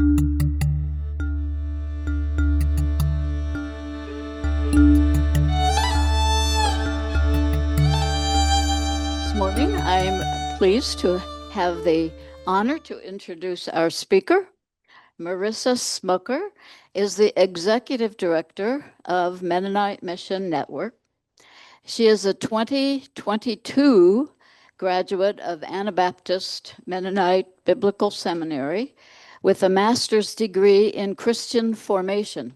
This morning, I'm pleased to have the honor to introduce our speaker. Marissa Smucker is the Executive Director of Mennonite Mission Network. She is a 2022 graduate of Anabaptist Mennonite Biblical Seminary with a master's degree in Christian formation.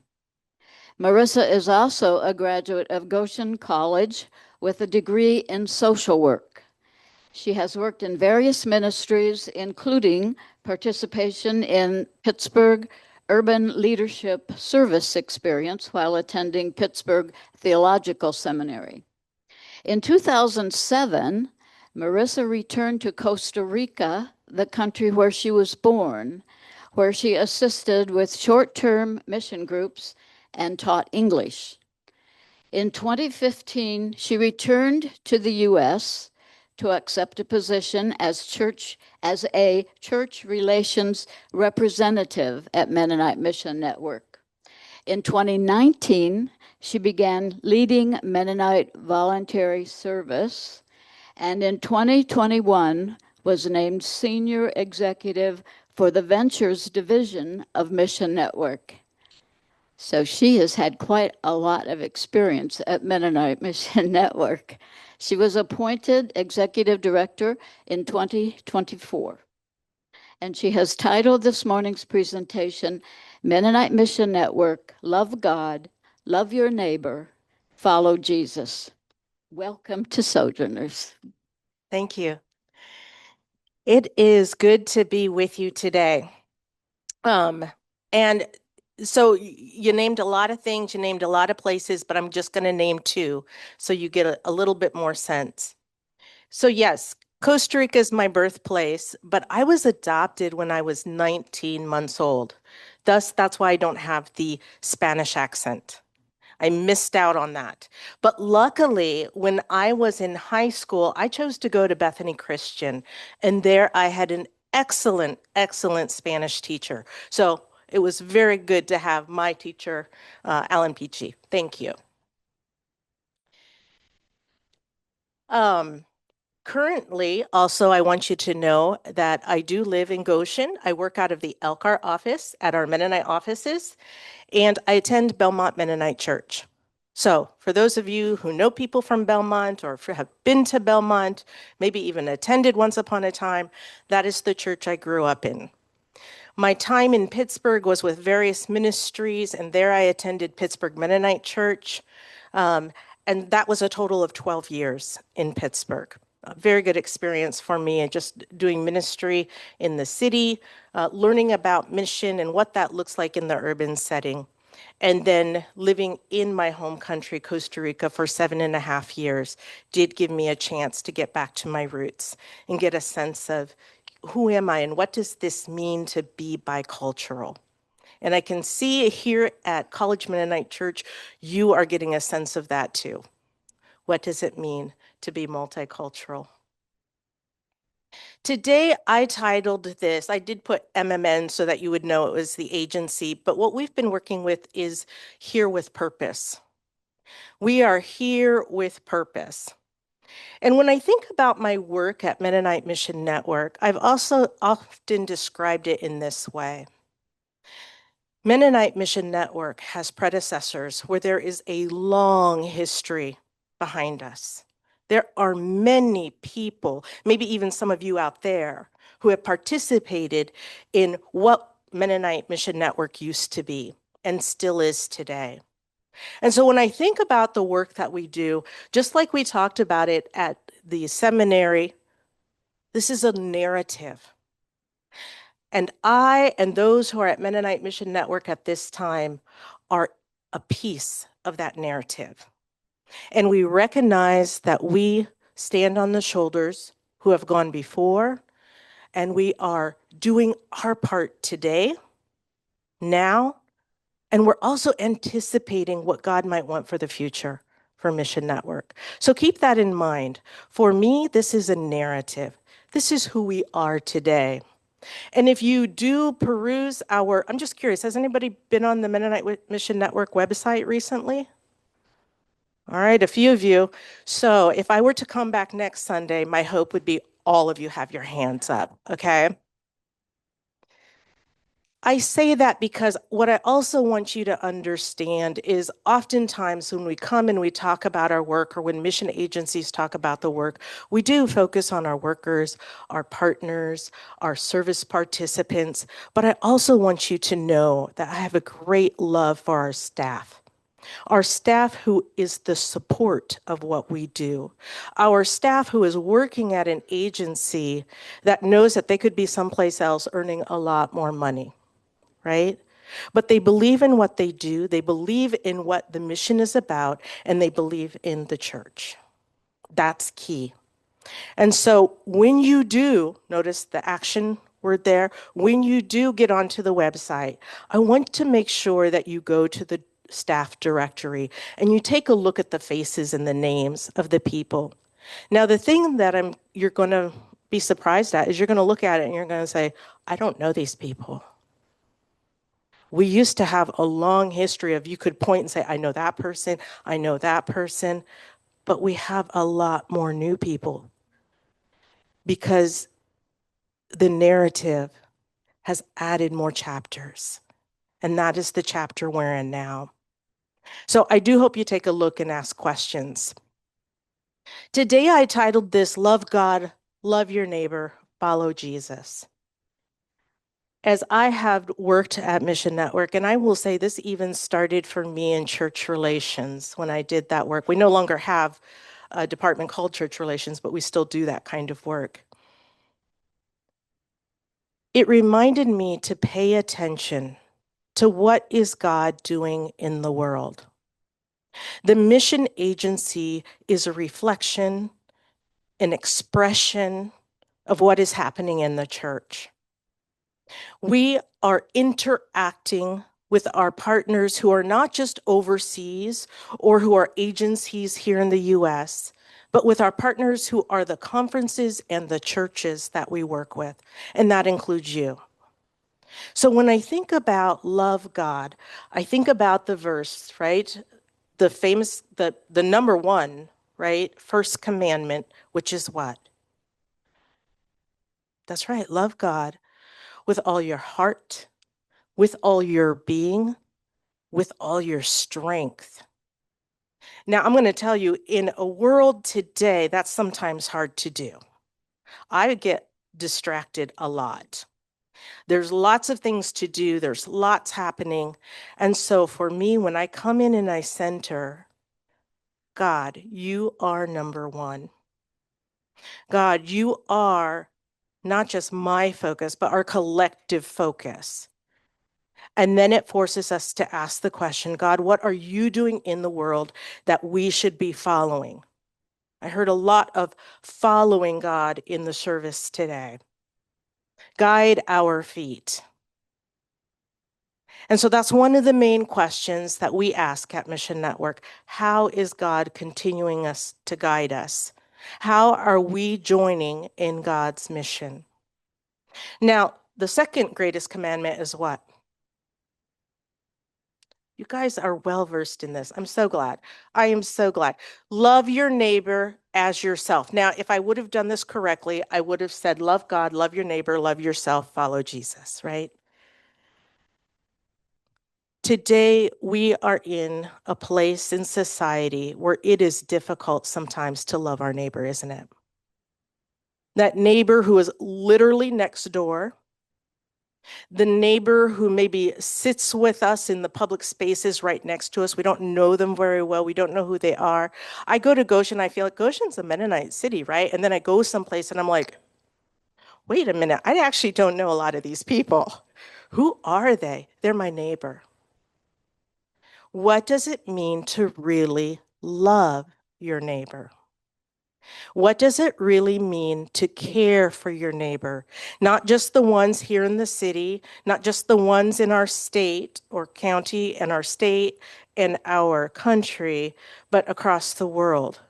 Marissa is also a graduate of Goshen College with a degree in social work. She has worked in various ministries, including participation in Pittsburgh Urban Leadership Service experience while attending Pittsburgh Theological Seminary. In 2007, Marissa returned to Costa Rica, the country where she was born, where she assisted with short-term mission groups and taught English. In 2015, she returned to the U.S. to accept a position as a church relations representative at Mennonite Mission Network. In 2019, she began leading Mennonite voluntary service, and in 2021 was named Senior Executive for the Ventures Division of Mission Network. So she has had quite a lot of experience at Mennonite Mission Network. She was appointed Executive Director in 2024. And she has titled this morning's presentation, Mennonite Mission Network, Love God, Love Your Neighbor, Follow Jesus. Welcome to Sojourners. Thank you. It is good to be with you today. And so you named a lot of things, you named a lot of places, but I'm just going to name two so you get a little bit more sense. So yes, Costa Rica is my birthplace, but I was adopted when I was 19 months old. Thus, that's why I don't have the Spanish accent. I missed out on that. But luckily, when I was in high school, I chose to go to Bethany Christian, and there I had an excellent Spanish teacher. So it was very good to have my teacher, Alan Peachy. Thank you. Currently, also, I want you to know that I do live in Goshen. I work out of the Elkhart office at our Mennonite offices, and I attend Belmont Mennonite Church. So for those of you who know people from Belmont or have been to Belmont, maybe even attended once upon a time, that is the church I grew up in. My time in Pittsburgh was with various ministries, and there I attended Pittsburgh Mennonite Church, and that was a total of 12 years in Pittsburgh. A very good experience for me, and just doing ministry in the city, learning about mission and what that looks like in the urban setting, and then living in my home country, Costa Rica, for 7.5 years did give me a chance to get back to my roots and get a sense of who am I and what does this mean to be bicultural? And I can see here at College Mennonite Church, you are getting a sense of that too. What does it mean to be multicultural? Today, I titled this, I did put MMN so that you would know it was the agency, but what we've been working with is Here with Purpose. We are here with purpose. And when I think about my work at Mennonite Mission Network, I've also often described it in this way. Mennonite Mission Network has predecessors where there is a long history behind us. There are many people, maybe even some of you out there, who have participated in what Mennonite Mission Network used to be and still is today. And so when I think about the work that we do, just like we talked about it at the seminary, this is a narrative. And I and those who are at Mennonite Mission Network at this time are a piece of that narrative. And we recognize that we stand on the shoulders who have gone before, and we are doing our part today, now, and we're also anticipating what God might want for the future for Mission Network. So keep that in mind. For me, this is a narrative. This is who we are today. And if you do peruse I'm just curious, has anybody been on the Mennonite Mission Network website recently? All right, a few of you. So if I were to come back next Sunday, my hope would be all of you have your hands up, okay? I say that because what I also want you to understand is oftentimes when we come and we talk about our work or when mission agencies talk about the work, we do focus on our workers, our partners, our service participants. But I also want you to know that I have a great love for our staff. Our staff who is the support of what we do. Our staff who is working at an agency that knows that they could be someplace else earning a lot more money, right? But they believe in what they do, they believe in what the mission is about, and they believe in the church. That's key. And so when you do, notice the action word there, when you do get onto the website, I want to make sure that you go to the staff directory and you take a look at the faces and the names of the people. Now, the thing that you're going to be surprised at is you're going to look at it and you're going to say, I don't know these people. We used to have a long history of you could point and say, I know that person, I know that person, but we have a lot more new people because the narrative has added more chapters, and that is the chapter we're in now. So I do hope you take a look and ask questions. Today I titled this, Love God, Love Your Neighbor, Follow Jesus. As I have worked at Mission Network, and I will say this even started for me in church relations when I did that work. We no longer have a department called church relations, but we still do that kind of work. It reminded me to pay attention to what is God doing in the world. The mission agency is a reflection, an expression of what is happening in the church. We are interacting with our partners who are not just overseas or who are agencies here in the US, but with our partners who are the conferences and the churches that we work with, and that includes you. So when I think about love God, I think about the verse, right? The famous, the number one, right? First commandment, which is what? That's right, love God with all your heart, with all your being, with all your strength. Now, I'm going to tell you, in a world today, that's sometimes hard to do. I get distracted a lot. There's lots of things to do, there's lots happening. And so for me, when I come in and I center, God, you are number one. God, you are not just my focus, but our collective focus. And then it forces us to ask the question, God, what are you doing in the world that we should be following? I heard a lot of following God in the service today. Guide our feet. And so that's one of the main questions that we ask at Mission Network. How is God continuing us to guide us? How are we joining in God's mission? Now, the second greatest commandment is what? You guys are well versed in this. I'm so glad. I am so glad. Love your neighbor as yourself. Now, if I would have done this correctly, I would have said, love God, love your neighbor, love yourself, follow Jesus, right? Today, we are in a place in society where it is difficult sometimes to love our neighbor, isn't it? That neighbor who is literally next door, the neighbor who maybe sits with us in the public spaces right next to us. We don't know them very well. We don't know who they are. I go to Goshen, I feel like Goshen's a Mennonite city, right? And then I go someplace and I'm like, wait a minute, I actually don't know a lot of these people. Who are they? They're my neighbor. What does it mean to really love your neighbor? What does it really mean to care for your neighbor? Not just the ones here in the city, not just the ones in our state or county and our state and our country, but across the world.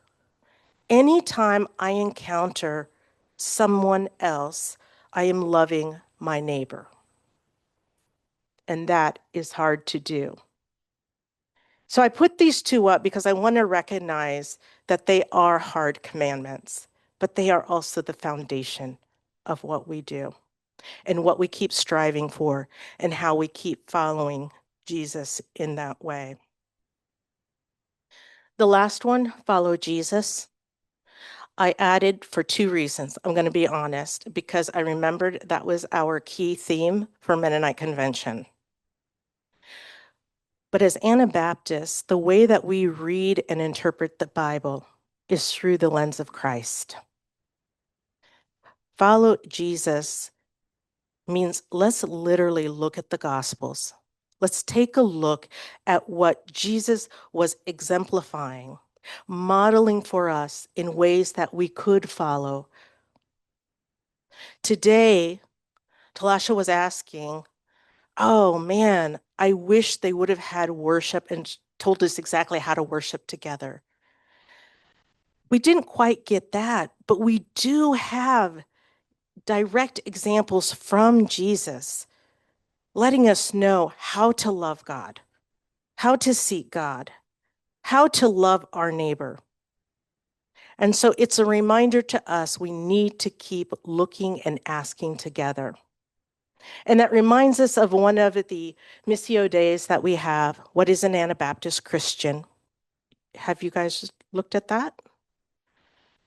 Anytime I encounter someone else, I am loving my neighbor. And that is hard to do. So I put these two up because I want to recognize that they are hard commandments, but they are also the foundation of what we do and what we keep striving for and how we keep following Jesus in that way. The last one, follow Jesus, I added for two reasons. I'm going to be honest, because I remembered that was our key theme for Mennonite Convention. But as Anabaptists, the way that we read and interpret the Bible is through the lens of Christ. Follow Jesus means let's literally look at the Gospels. Let's take a look at what Jesus was exemplifying, modeling for us in ways that we could follow. Today, Talasha was asking, oh man, I wish they would have had worship and told us exactly how to worship together. We didn't quite get that, but we do have direct examples from Jesus letting us know how to love God, how to seek God, how to love our neighbor. And so it's a reminder to us we need to keep looking and asking together. And that reminds us of one of the Missio Days that we have. What is an Anabaptist Christian? Have you guys looked at that?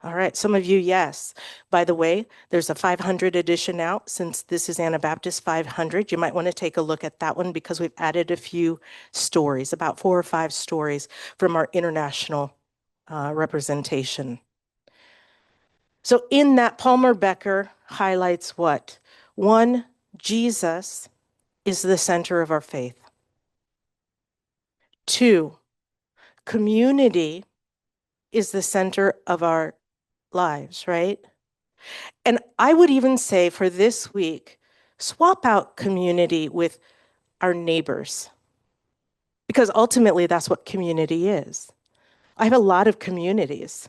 All right, some of you, yes. By the way, there's a 500 edition out. Since this is Anabaptist 500, you might want to take a look at that one because we've added a few stories, about 4 or 5 stories from our international representation. So in that, Palmer Becker highlights what? 1, Jesus is the center of our faith. 2, community is the center of our lives, right? And I would even say for this week, swap out community with our neighbors, because ultimately that's what community is. I have a lot of communities.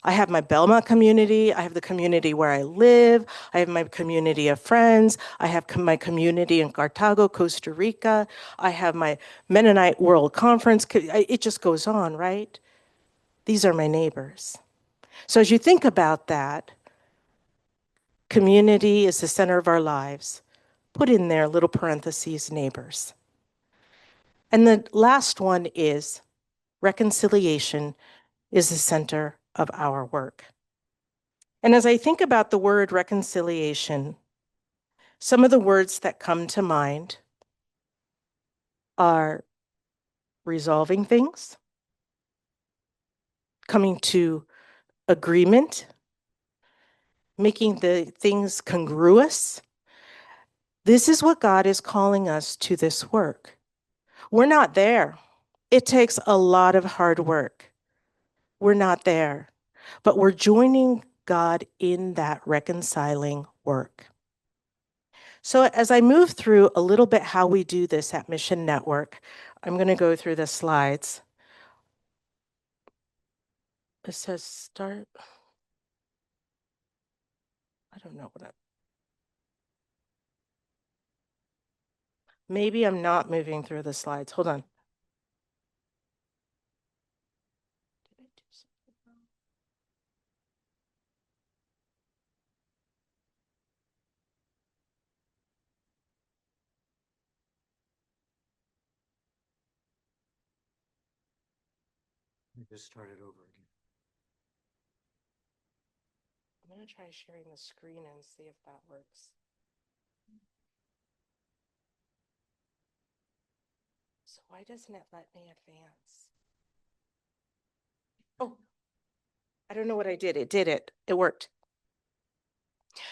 I have my Belmont community. I have the community where I live. I have my community of friends. I have my community in Cartago, Costa Rica. I have my Mennonite World Conference. It just goes on, right? These are my neighbors. So as you think about that, community is the center of our lives. Put in there little parentheses, neighbors. And the last one is reconciliation is the center of our work. And as I think about the word reconciliation, some of the words that come to mind are resolving things, coming to agreement, making the things congruous. This is what God is calling us to this work. We're not there. It takes a lot of hard work. We're not there, but we're joining God in that reconciling work. So as I move through a little bit how we do this at Mission Network, I'm going to go through the slides. It says start. I don't know what maybe I'm not moving through the slides. Hold on. Did I do something wrong? Just start it over again. I'm going to try sharing the screen and see if that works. So why doesn't it let me advance? Oh, I don't know what I did. It did it. It worked.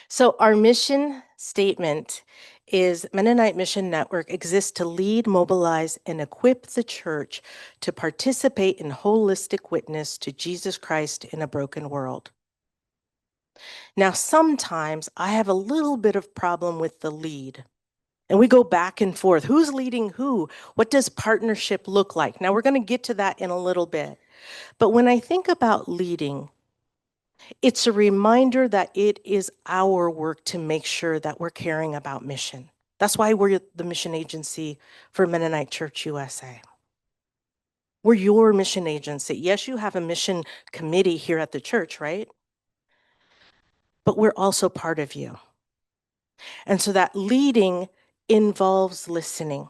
So our mission statement is Mennonite Mission Network exists to lead, mobilize, and equip the church to participate in holistic witness to Jesus Christ in a broken world. Now, sometimes I have a little bit of problem with the lead. And we go back and forth. Who's leading who? What does partnership look like? Now, we're going to get to that in a little bit. But when I think about leading, It's a reminder that it is our work to make sure that we're caring about mission. That's why we're the mission agency for Mennonite Church USA. We're your mission agency. Yes, you have a mission committee here at the church, right? But we're also part of you. And so that leading involves listening.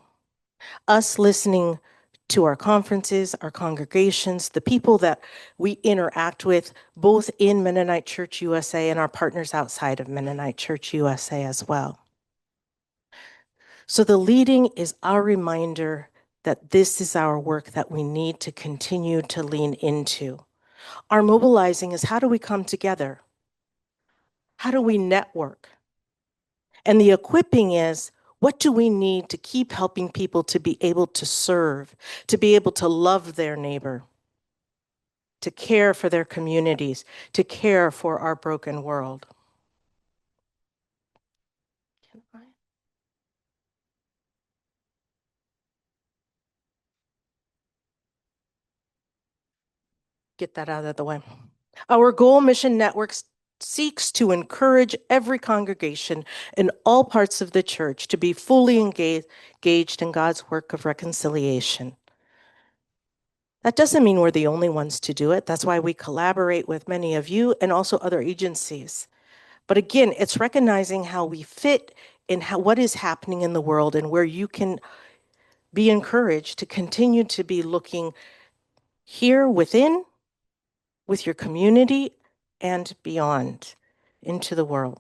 Us listening to our conferences, our congregations, the people that we interact with, both in Mennonite Church USA and our partners outside of Mennonite Church USA as well. So the leading is our reminder that this is our work that we need to continue to lean into. Our mobilizing is, how do we come together? How do we network? And the equipping is, what do we need to keep helping people to be able to serve, to be able to love their neighbor, to care for their communities, to care for our broken world? Can I? Get that out of the way. Our goal mission networks seeks to encourage every congregation in all parts of the church to be fully engaged in God's work of reconciliation. That doesn't mean we're the only ones to do it. That's why we collaborate with many of you and also other agencies. But again, it's recognizing how we fit in what is happening in the world and where you can be encouraged to continue to be looking here within, with your community, and beyond into the world.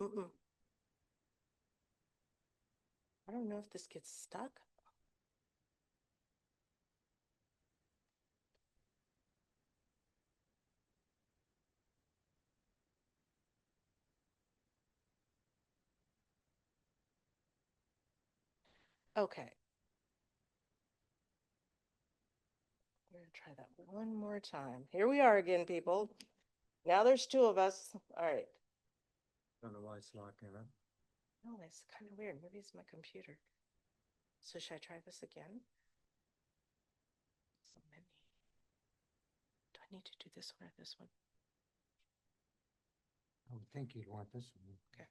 Mm-mm. I don't know if this gets stuck. Okay. We're gonna try that one more time. Here we are again, people. Now there's two of us. All right. Don't know why it's locking up. No, it's kind of weird. Maybe it's my computer. So should I try this again? So many. Do I need to do this one or this one? I would think you'd want this one. Okay.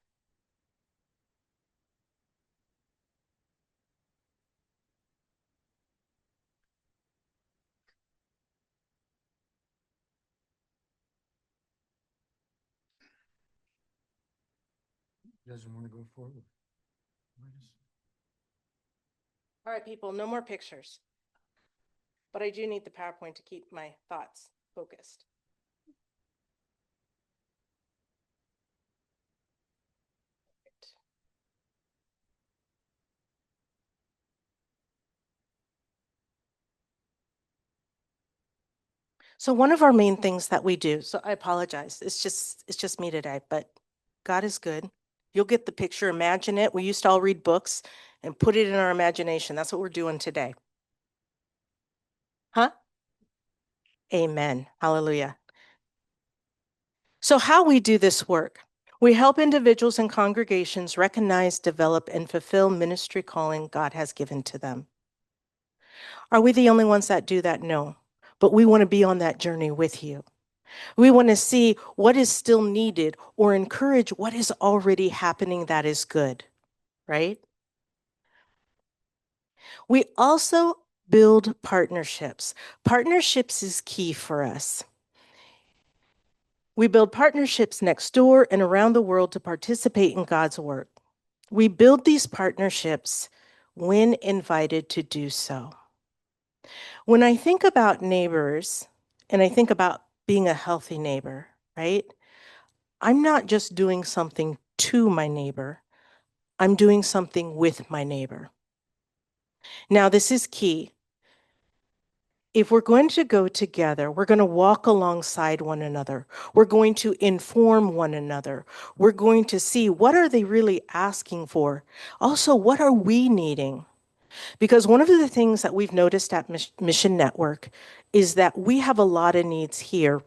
Doesn't want to go forward. All right, people, no more pictures. But I do need the PowerPoint to keep my thoughts focused. So one of our main things that we do, so I apologize, it's just me today, but God is good. You'll get the picture, imagine it. We used to all read books and put it in our imagination. That's what we're doing today. Huh? Amen. Hallelujah. So how we do this work, we help individuals and congregations recognize, develop, and fulfill ministry calling God has given to them. Are we the only ones that do that? No. But we want to be on that journey with you. We want to see what is still needed or encourage what is already happening that is good, right? We also build partnerships. Partnerships is key for us. We build partnerships next door and around the world to participate in God's work. We build these partnerships when invited to do so. When I think about neighbors, and I think about being a healthy neighbor, right? I'm not just doing something to my neighbor, I'm doing something with my neighbor. Now, this is key. If we're going to go together, we're going to walk alongside one another. We're going to inform one another. We're going to see, what are they really asking for? Also, what are we needing? Because one of the things that we've noticed at Mission Network is that we have a lot of needs here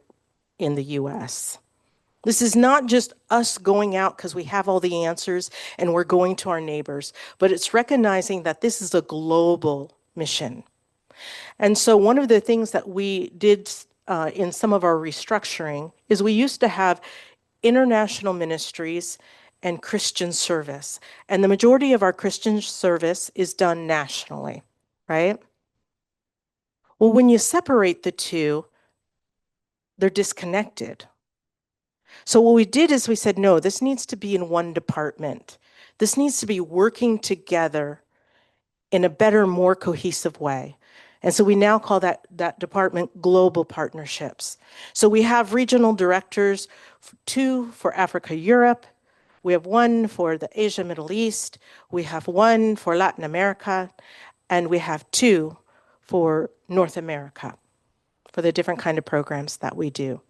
in the US. This is not just us going out because we have all the answers and we're going to our neighbors, but it's recognizing that this is a global mission. And so one of the things that we did in some of our restructuring is we used to have international ministries and Christian service. And the majority of our Christian service is done nationally, right? Well, when you separate the two, they're disconnected. So what we did is we said, no, this needs to be in one department. This needs to be working together in a better, more cohesive way. And so we now call that department global partnerships. So we have regional directors, two for Africa, Europe. We have one for the Asia, Middle East. We have one for Latin America. And we have two for North America for the different kind of programs that we do.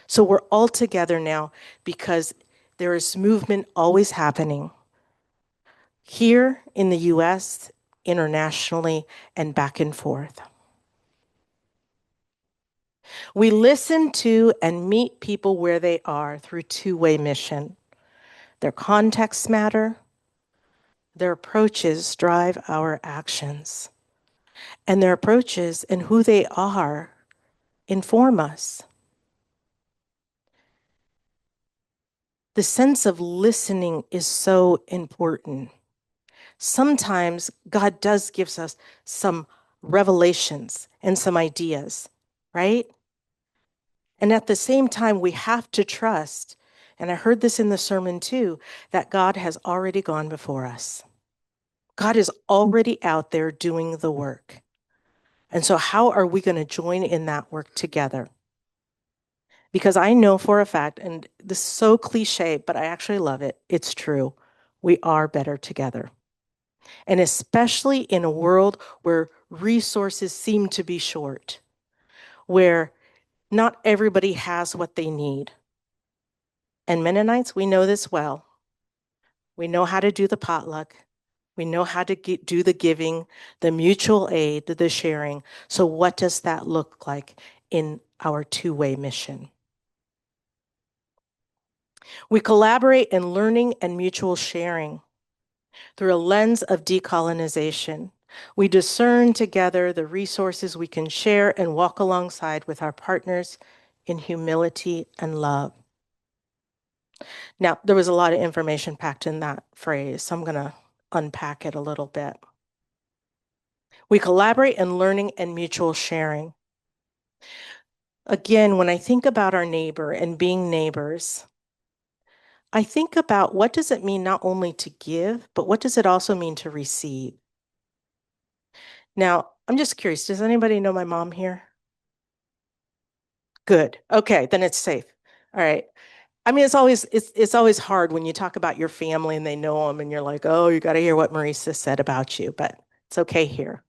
So we're all together now because there is movement always happening here in the US, internationally, and back and forth. We listen to and meet people where they are through two-way mission. Their contexts matter. Their approaches drive our actions. And their approaches and who they are inform us. The sense of listening is so important. Sometimes God does give us some revelations and some ideas, right? And at the same time, we have to trust, and I heard this in the sermon too, that God has already gone before us. God is already out there doing the work. And so how are we going to join in that work together? Because I know for a fact, and this is so cliche, but I actually love it. It's true. We are better together. And especially in a world where resources seem to be short, where not everybody has what they need. And Mennonites, we know this well. We know how to do the potluck. We know how to do the giving, the mutual aid, the sharing. So what does that look like in our two-way mission? We collaborate in learning and mutual sharing through a lens of decolonization. We discern together the resources we can share and walk alongside with our partners in humility and love. Now, there was a lot of information packed in that phrase, so I'm going to unpack it a little bit. We collaborate in learning and mutual sharing. Again, when I think about our neighbor and being neighbors, I think about what does it mean not only to give, but what does it also mean to receive? Now, I'm just curious, does anybody know my mom here? Good. Okay, then it's safe. All right. I mean, it's always hard when you talk about your family and they know them and you're like, oh, you got to hear what Marisa said about you, but it's okay here.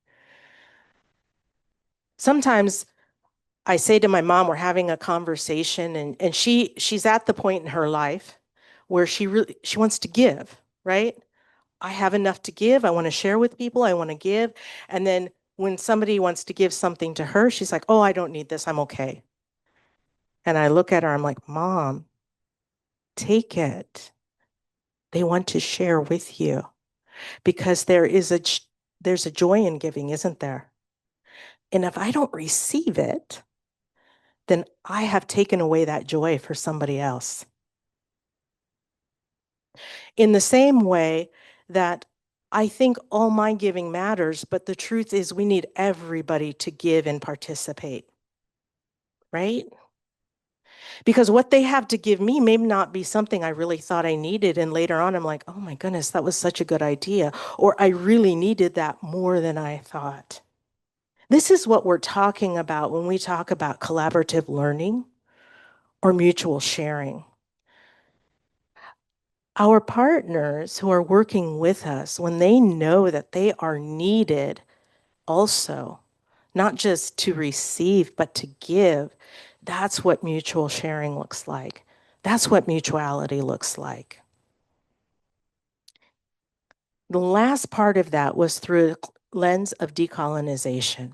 Sometimes I say to my mom, we're having a conversation and she's at the point in her life where she wants to give, right? I have enough to give. I want to share with people. I want to give. And then when somebody wants to give something to her, she's like, oh, I don't need this. I'm okay. And I look at her, I'm like, Mom, take it. They want to share with you because there's a joy in giving, isn't there? And if I don't receive it, then I have taken away that joy for somebody else. In the same way that I think all my giving matters, but the truth is we need everybody to give and participate, right? Because what they have to give me may not be something I really thought I needed. And later on, I'm like, oh my goodness, that was such a good idea. Or I really needed that more than I thought. This is what we're talking about when we talk about collaborative learning or mutual sharing. Our partners who are working with us, when they know that they are needed also, not just to receive, but to give, that's what mutual sharing looks like. That's what mutuality looks like. The last part of that was through a lens of decolonization.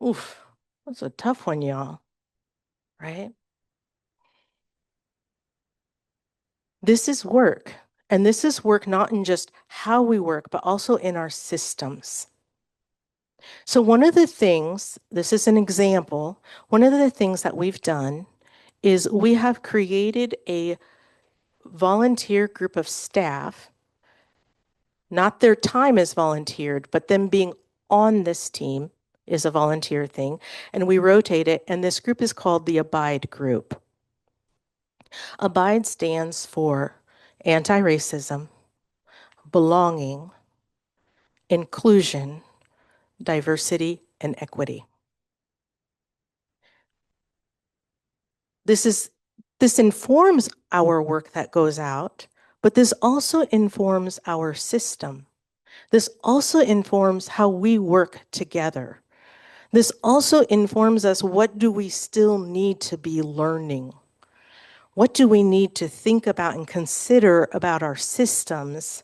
Oof, that's a tough one, y'all, right? This is work. And this is work not in just how we work, but also in our systems. So one of the things, this is an example, one of the things that we've done is we have created a volunteer group of staff, not their time is volunteered, but them being on this team is a volunteer thing. And we rotate it, and this group is called the Abide Group. Abide stands for anti-racism, belonging, inclusion, diversity, and equity. This informs our work that goes out, but this also informs our system. This also informs how we work together. This also informs us, what do we still need to be learning? What do we need to think about and consider about our systems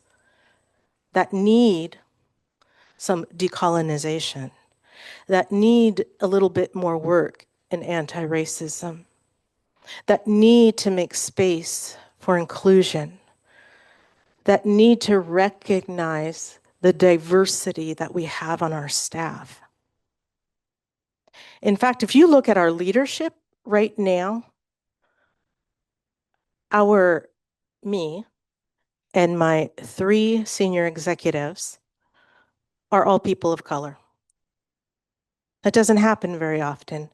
that need some decolonization, that need a little bit more work in anti-racism, that need to make space for inclusion, that need to recognize the diversity that we have on our staff. In fact, if you look at our leadership right now, me and my 3 senior executives are all people of color. That doesn't happen very often.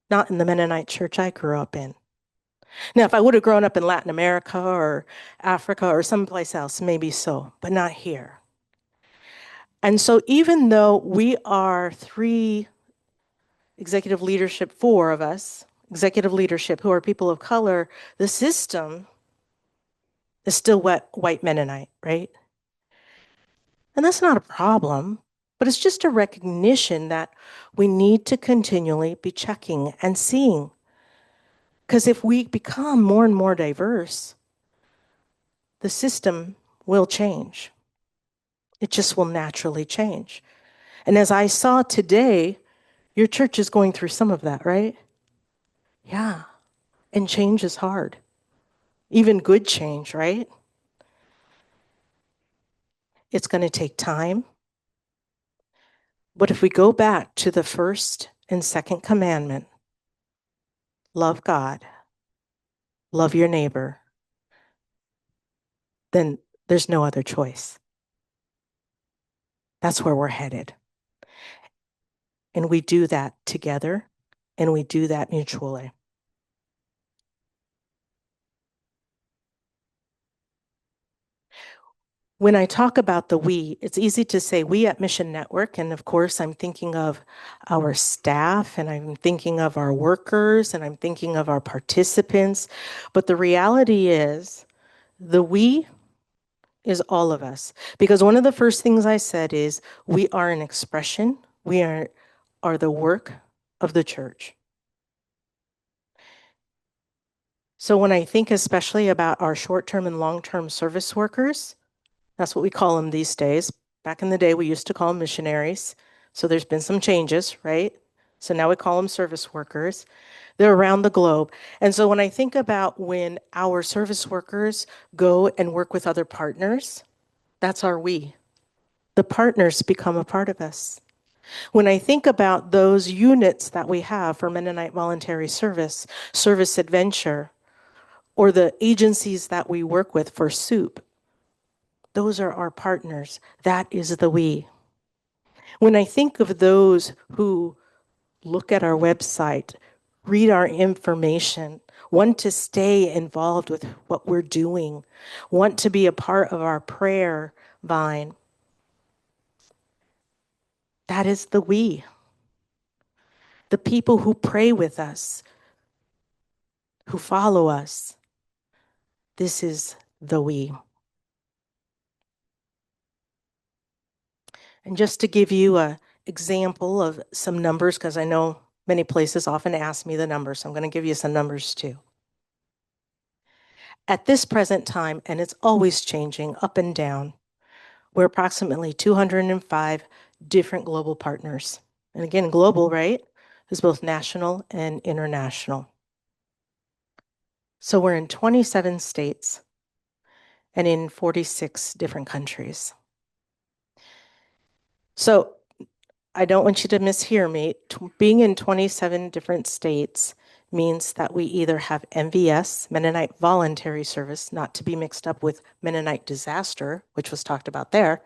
Not in the Mennonite church I grew up in. Now, if I would have grown up in Latin America or Africa or someplace else, maybe so, but not here. And so even though we are 3 executive leadership, 4 of us, executive leadership who are people of color, the system is still white Mennonite, right? And that's not a problem, but it's just a recognition that we need to continually be checking and seeing. Because if we become more and more diverse, the system will change. It just will naturally change. And as I saw today, your church is going through some of that, right? Yeah. And change is hard. Even good change, right? It's going to take time. But if we go back to the first and second commandment, love God, love your neighbor, then there's no other choice. That's where we're headed. And we do that together, and we do that mutually. When I talk about the we, it's easy to say we at Mission Network, and of course I'm thinking of our staff, and I'm thinking of our workers, and I'm thinking of our participants. But the reality is, the we is all of us. Because one of the first things I said is, we are an expression, we are the work of the church. So when I think especially about our short-term and long-term service workers, that's what we call them these days. Back in the day, we used to call them missionaries. So there's been some changes, right? So now we call them service workers. They're around the globe. And so when I think about when our service workers go and work with other partners, that's our we. The partners become a part of us. When I think about those units that we have for Mennonite Voluntary Service, Service Adventure, or the agencies that we work with for SOUP, those are our partners. That is the we. When I think of those who look at our website, read our information, want to stay involved with what we're doing, want to be a part of our prayer vine, that is the we. The people who pray with us, who follow us, this is the we. And just to give you an example of some numbers, because I know many places often ask me the numbers, so I'm going to give you some numbers too. At this present time, and it's always changing up and down, we're approximately 205 different global partners. And again, global, right, is both national and international. So we're in 27 states and in 46 different countries. So I don't want you to mishear me. Being in 27 different states means that we either have MVS, Mennonite Voluntary Service, not to be mixed up with Mennonite Disaster, which was talked about there,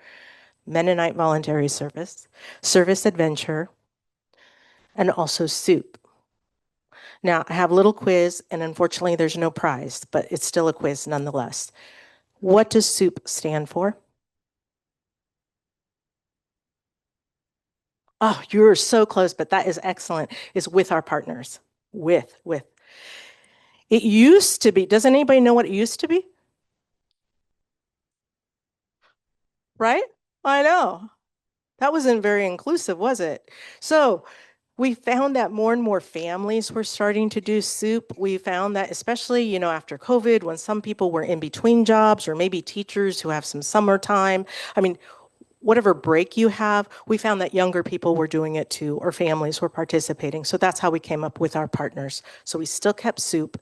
Mennonite Voluntary Service, Service Adventure, and also SOUP. Now, I have a little quiz, and unfortunately, there's no prize, but it's still a quiz nonetheless. What does SOUP stand for? Oh, you're so close, but that is excellent. Is with our partners. With. It used to be, does anybody know what it used to be? Right? I know. That wasn't very inclusive, was it? So we found that more and more families were starting to do SOUP. We found that especially, after COVID, when some people were in between jobs or maybe teachers who have some summertime. I mean, whatever break you have, we found that younger people were doing it too, or families were participating. So that's how we came up with our partners. So we still kept SOUP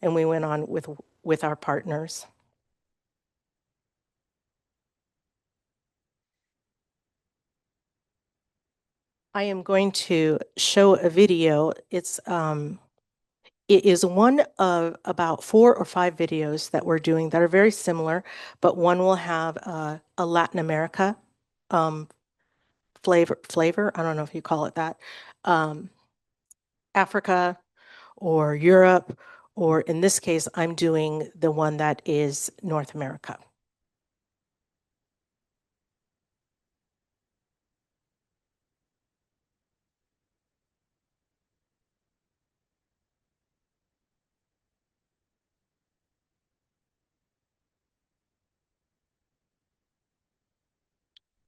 and we went on with our partners. I am going to show a video. It is one of about 4 or 5 videos that we're doing that are very similar, but one will have a Latin America flavor. I don't know if you call it that. Africa or Europe, or in this case, I'm doing the one that is North America.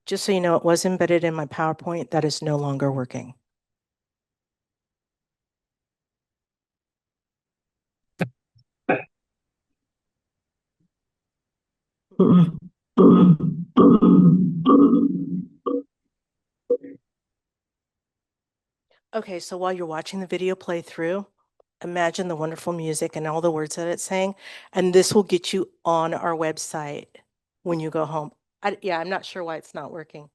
Just so you know, it was embedded in my PowerPoint. That is no longer working. Okay, so while you're watching the video play through, imagine the wonderful music and all the words that it's saying, and this will get you on our website when you go home. I'm not sure why it's not working.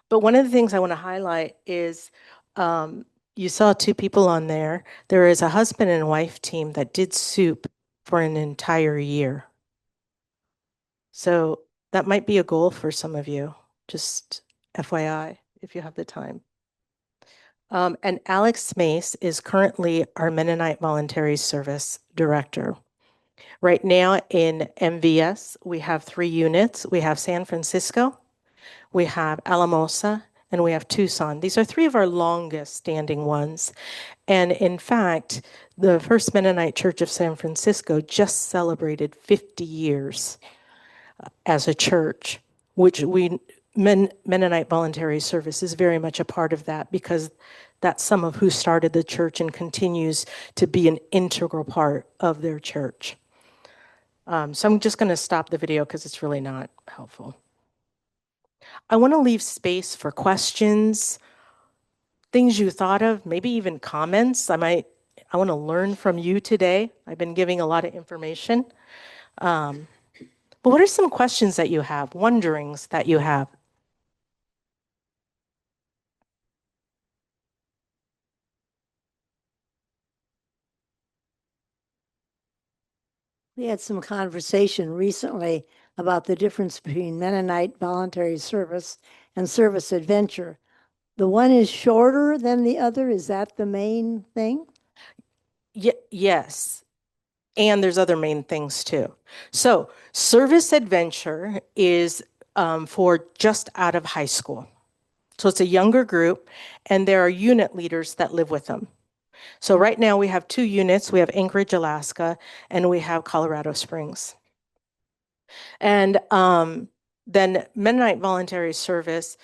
But one of the things I want to highlight is you saw 2 people on there. There is a husband and wife team that did SOUP for an entire year. So that might be a goal for some of you, just FYI, if you have the time. And Alex Mace is currently our Mennonite Voluntary Service Director. Right now in MVS, we have 3 units. We have San Francisco, we have Alamosa, and we have Tucson. These are 3 of our longest standing ones. And in fact, the First Mennonite Church of San Francisco just celebrated 50 years as a church, which Mennonite Voluntary Service is very much a part of that, because that's some of who started the church and continues to be an integral part of their church. So I'm just going to stop the video because it's really not helpful. I want to leave space for questions, things you thought of, maybe even comments. I want to learn from you today. I've been giving a lot of information. But what are some questions that you have, wonderings that you have? We had some conversation recently about the difference between Mennonite voluntary service and service adventure. The one is shorter than the other. Is that the main thing? Yes. And there's other main things too. So service adventure is for just out of high school. So it's a younger group, and there are unit leaders that live with them. So right now we have 2 units. We have Anchorage, Alaska, and we have Colorado Springs. And then Mennonite Voluntary Service,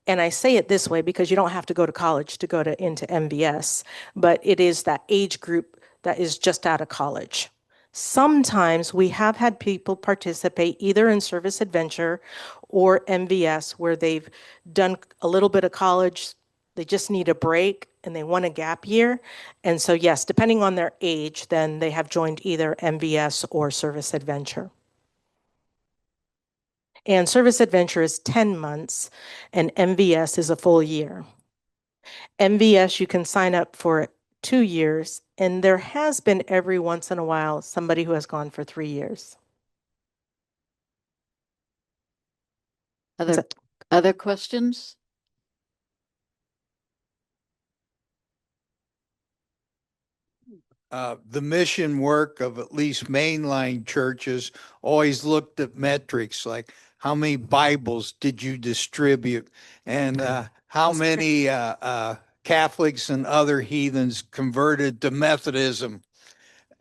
and I say it this way because you don't have to go to college to go into MVS, but it is that age group that is just out of college. Sometimes we have had people participate either in Service Adventure or MVS, where they've done a little bit of college, they just need a break and they want a gap year. And so, yes, depending on their age, then they have joined either MVS or Service Adventure. And Service Adventure is 10 months and MVS is a full year. MVS, you can sign up for 2 years, and there has been every once in a while somebody who has gone for 3 years. Other questions? The mission work of at least mainline churches always looked at metrics like how many Bibles did you distribute and how That's many Catholics and other heathens converted to Methodism.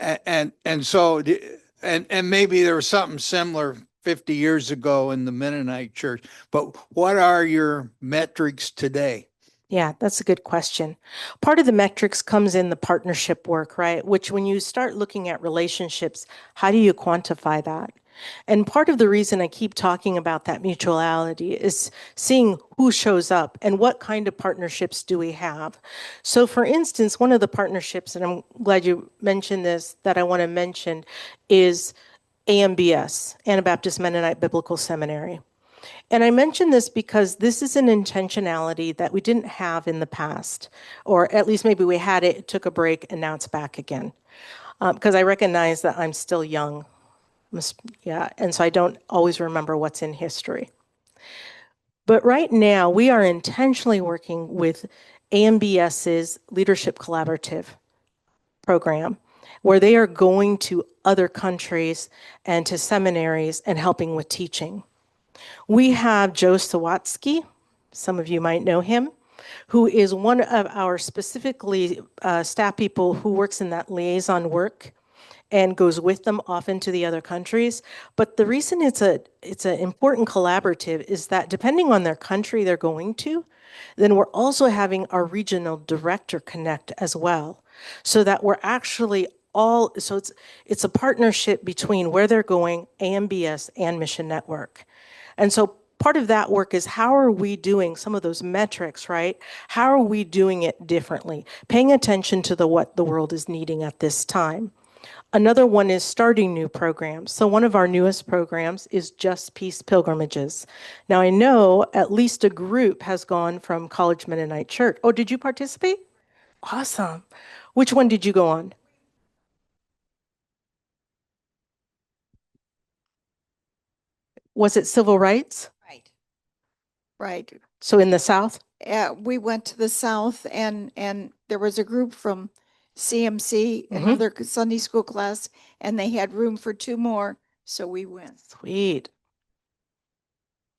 And so and maybe there was something similar 50 years ago in the Mennonite church, but what are your metrics today? Yeah, that's a good question. Part of the metrics comes in the partnership work, right? Which when you start looking at relationships, how do you quantify that? And part of the reason I keep talking about that mutuality is seeing who shows up and what kind of partnerships do we have. So for instance, one of the partnerships, and I'm glad you mentioned this, that I want to mention is AMBS, Anabaptist Mennonite Biblical Seminary. And I mention this because this is an intentionality that we didn't have in the past, or at least maybe we had it, took a break, and now it's back again. Because I recognize that I'm still young. Yeah, and so I don't always remember what's in history. But right now, we are intentionally working with AMBS's Leadership Collaborative program, where they are going to other countries and to seminaries and helping with teaching. We have Joe Sawatsky, some of you might know him, who is one of our specifically staff people who works in that liaison work and goes with them often to the other countries. But the reason it's an important collaborative is that depending on their country they're going to, then we're also having our regional director connect as well, so that we're actually so it's a partnership between where they're going, AMBS and Mission Network. And so part of that work is how are we doing some of those metrics, right? How are we doing it differently? Paying attention to what the world is needing at this time. Another one is starting new programs. So one of our newest programs is Just Peace Pilgrimages. Now I know at least a group has gone from College Mennonite Church. Oh, did you participate? Awesome. Which one did you go on? Was it civil rights? Right. Right. So in the South? We went to the South and there was a group from CMC, Mhm. another Sunday school class, and they had room for 2 more. So we went. Sweet.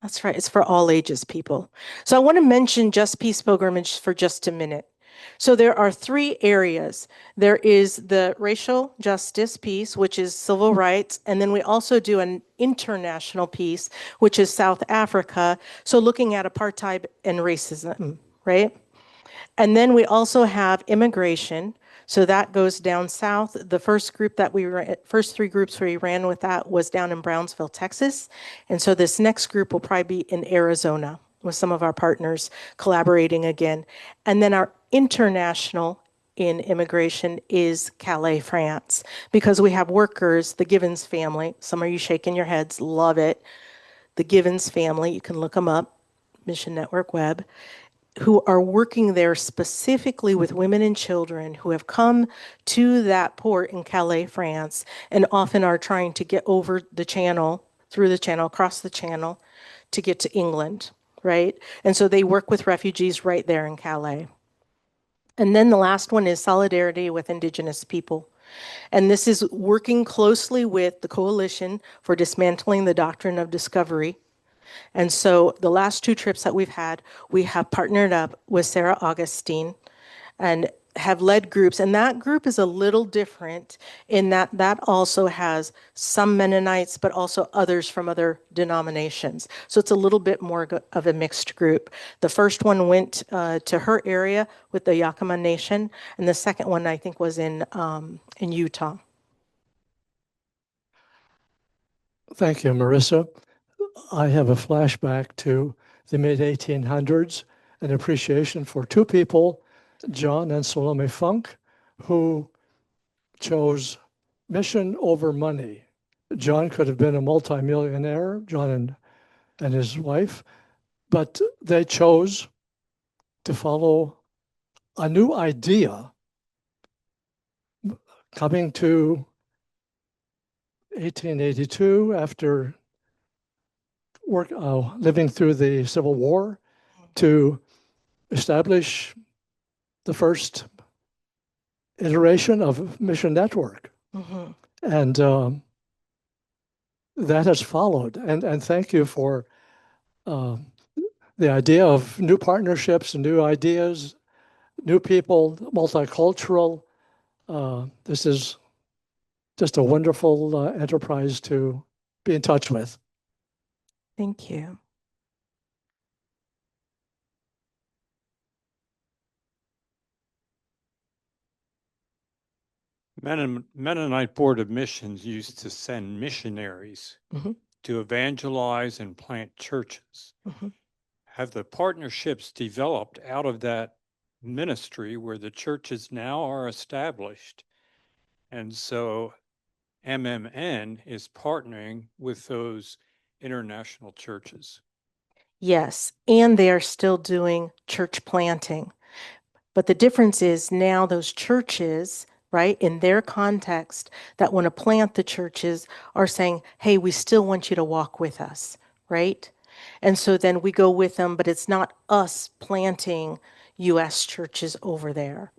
That's right. It's for all ages people. So I want to mention Just Peace Pilgrimage for just a minute. So there are 3 areas. There is the racial justice piece, which is civil rights. And then we also do an international piece, which is South Africa. So looking at apartheid and racism, right? And then we also have immigration. So that goes down south. The first 3 groups we ran with that was down in Brownsville, Texas. And so this next group will probably be in Arizona with some of our partners collaborating again. And then our international in immigration is Calais, France, because we have workers, the Givens family. Some of you shaking your heads, love it. The Givens family, you can look them up, Mission Network Web, who are working there specifically with women and children who have come to that port in Calais, France, and often are trying to get over the channel, through the channel, across the channel, to get to England, right? And so they work with refugees right there in Calais. And then the last one is solidarity with Indigenous people. And this is working closely with the Coalition for Dismantling the Doctrine of Discovery. And so the last 2 trips that we've had, we have partnered up with Sarah Augustine and have led groups. And that group is a little different in that that also has some Mennonites, but also others from other denominations. So it's a little bit more of a mixed group. The first one went to her area with the Yakama Nation, and the second one I think was in Utah. Thank you, Marissa. I have a flashback to the mid-1800s an appreciation for two people, John and Salome Funk, who chose mission over money. John could have been a multimillionaire, John and his wife, but they chose to follow a new idea coming to 1882 after living through the Civil War to establish the first iteration of Mission Network. Mhm. And that has followed. And thank you for the idea of new partnerships, new ideas, new people, multicultural. This is just a wonderful enterprise to be in touch with. Thank you. Mennonite Board of Missions used to send missionaries Mhm. to evangelize and plant churches. Mhm. Have the partnerships developed out of that ministry where the churches now are established? And so MMN is partnering with those international churches. Yes, and they are still doing church planting. But the difference is now those churches, right, in their context that want to plant the churches are saying, hey, we still want you to walk with us, right? And so then we go with them, but it's not us planting U.S. churches over there.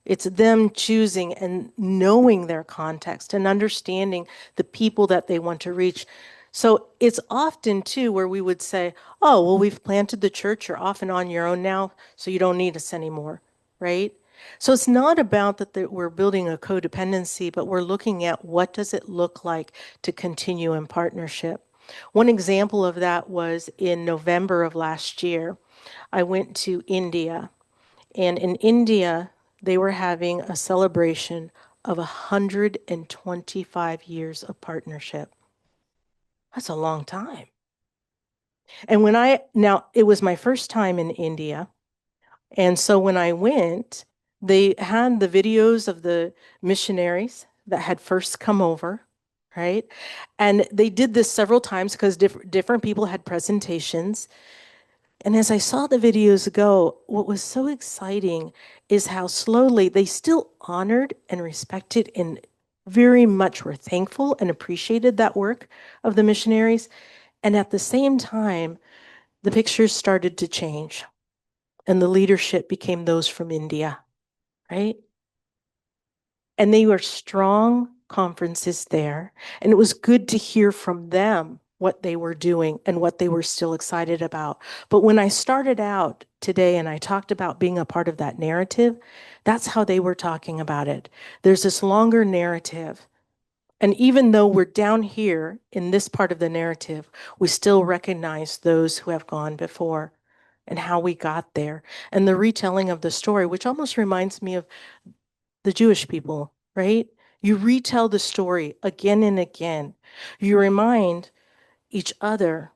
It's them choosing and knowing their context and understanding the people that they want to reach. So it's often too where we would say, oh, well, we've planted the church, you're off and on your own now, so you don't need us anymore, right? So it's not about that we're building a codependency, but we're looking at what does it look like to continue in partnership. One example of that was in November of last year. I went to India, and in India, they were having a celebration of 125 years of partnership. That's a long time. And now it was my first time in India. And so when I went, they had the videos of the missionaries that had first come over, right? And they did this several times because different people had presentations. And as I saw the videos go, what was so exciting is how slowly they still honored and respected and very much were thankful and appreciated that work of the missionaries. And at the same time, the pictures started to change and the leadership became those from India, right? And they were strong conferences there. And it was good to hear from them what they were doing and what they were still excited about. But when I started out today and I talked about being a part of that narrative, that's how they were talking about it. There's this longer narrative. And even though we're down here in this part of the narrative, we still recognize those who have gone before and how we got there. And the retelling of the story, which almost reminds me of the Jewish people, right? You retell the story again and again. You remind each other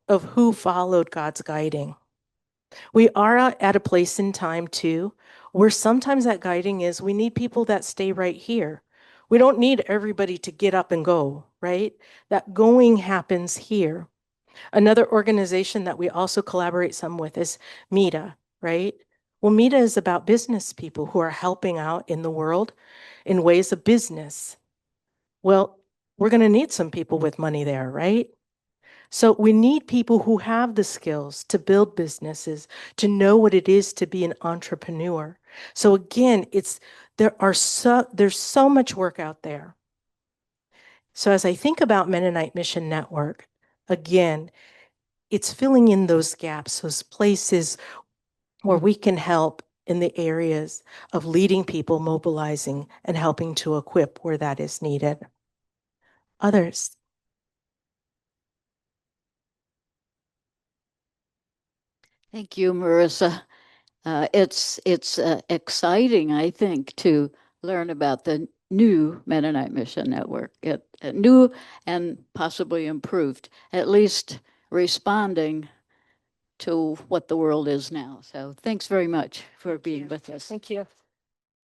of who followed God's guiding. We are at a place in time too, where sometimes that guiding is we need people that stay right here. We don't need everybody to get up and go, right? That going happens here. Another organization that we also collaborate some with is MEDA, right? Well, MEDA is about business people who are helping out in the world in ways of business. Well, we're going to need some people with money there, right? So we need people who have the skills to build businesses, to know what it is to be an entrepreneur. So again, there's so much work out there. So as I think about Mennonite Mission Network, again, it's filling in those gaps, those places where we can help in the areas of leading people, mobilizing, and helping to equip where that is needed. Others. Thank you, Marissa. It's exciting, I think, to learn about the new Mennonite Mission Network. New and possibly improved, at least responding to what the world is now. So thanks very much for being you. with us. Thank you.